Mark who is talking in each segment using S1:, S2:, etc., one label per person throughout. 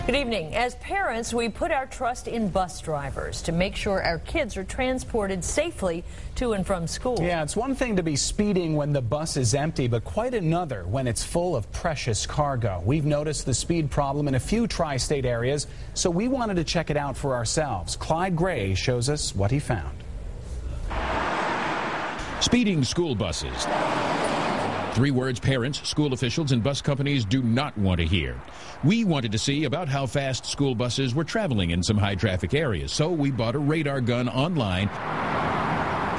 S1: Good evening. As parents, we put our trust in bus drivers to make sure our kids are transported safely to and from school.
S2: Yeah, it's one thing to be speeding when the bus is empty, but quite another when it's full of precious cargo. We've noticed the speed problem in a few tri-state areas, so we wanted to check it out for ourselves. Clyde Gray shows us what he found.
S3: Speeding school buses. 3 words parents, school officials, and bus companies do not want to hear. We wanted to see about how fast school buses were traveling in some high-traffic areas, so we bought a radar gun online,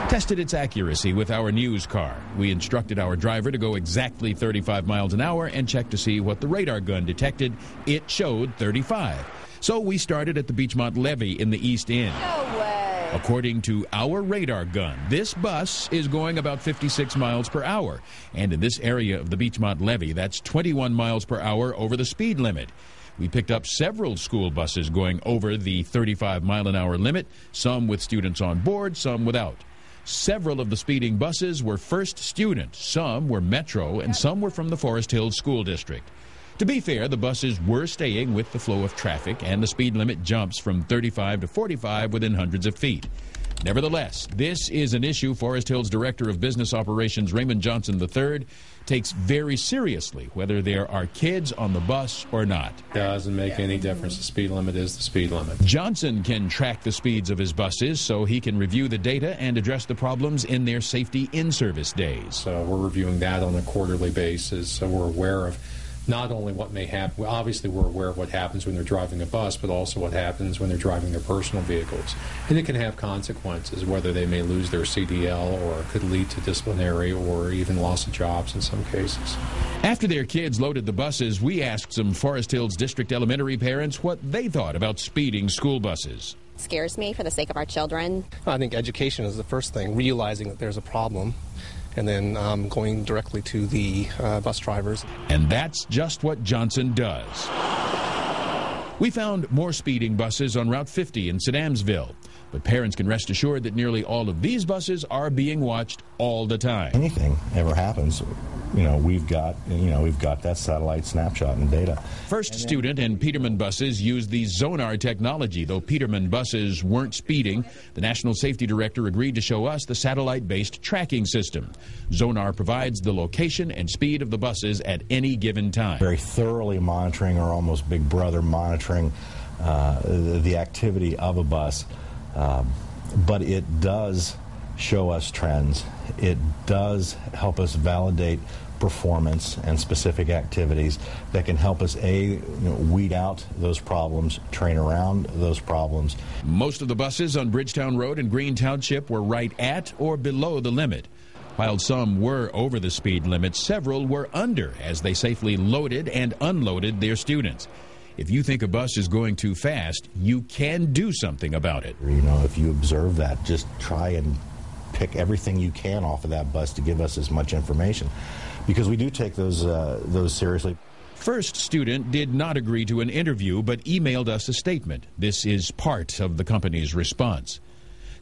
S3: tested its accuracy with our news car. We instructed our driver to go exactly 35 miles an hour and check to see what the radar gun detected. It showed 35. So we started at the Beachmont Levee in the East End.
S1: No way.
S3: According to our radar gun, this bus is going about 56 miles per hour. And in this area of the Beachmont Levee, that's 21 miles per hour over the speed limit. We picked up several school buses going over the 35-mile-an-hour limit, some with students on board, some without. Several of the speeding buses were first student, some were Metro, and some were from the Forest Hills School District. To be fair, the buses were staying with the flow of traffic, and the speed limit jumps from 35 to 45 within hundreds of feet. Nevertheless, this is an issue Forest Hills Director of Business Operations Raymond Johnson III takes very seriously, whether there are kids on the bus or not.
S4: It doesn't make any difference. The speed limit is the speed limit.
S3: Johnson can track the speeds of his buses so he can review the data and address the problems in their safety in-service days.
S4: So we're reviewing that on a quarterly basis, so we're aware of not only what may happen, well, obviously we're aware of what happens when they're driving a bus, but also what happens when they're driving their personal vehicles. And it can have consequences, whether they may lose their CDL or it could lead to disciplinary or even loss of jobs in some cases.
S3: After their kids loaded the buses, we asked some Forest Hills District elementary parents what they thought about speeding school buses.
S5: It scares me for the sake of our children.
S6: I think education is the first thing, realizing that there's a problem, and then going directly to the bus drivers.
S3: And that's just what Johnson does. We found more speeding buses on Route 50 in St. Amsville, but parents can rest assured that nearly all of these buses are being watched all the time.
S7: Anything ever happens, we've got that satellite snapshot and data.
S3: First Student and Peterman buses use the Zonar technology. Though Peterman buses weren't speeding, the National Safety Director agreed to show us the satellite-based tracking system. Zonar provides the location and speed of the buses at any given time.
S7: Very thoroughly monitoring, or almost Big Brother monitoring, the activity of a bus, but it does show us trends. It does help us validate performance and specific activities that can help us weed out those problems, train around those problems.
S3: Most of the buses on Bridgetown Road in Green Township were right at or below the limit. While some were over the speed limit, several were under as they safely loaded and unloaded their students. If you think a bus is going too fast, you can do something about it.
S7: If you observe that, just try and pick everything you can off of that bus to give us as much information, because we do take those seriously.
S3: First Student did not agree to an interview, but emailed us a statement. This is part of the company's response.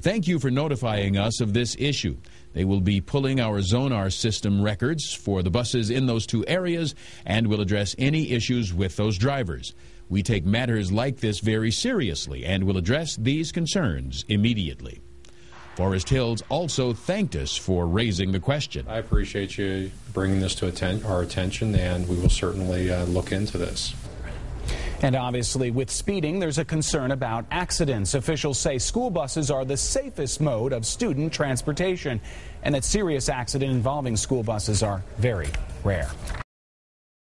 S3: Thank you for notifying us of this issue. They will be pulling our Zonar system records for the buses in those 2 areas and will address any issues with those drivers. We take matters like this very seriously and will address these concerns immediately. Forest Hills also thanked us for raising the question.
S4: I appreciate you bringing this to our attention, and we will certainly look into this.
S2: And obviously, with speeding, there's a concern about accidents. Officials say school buses are the safest mode of student transportation, and that serious accidents involving school buses are very rare.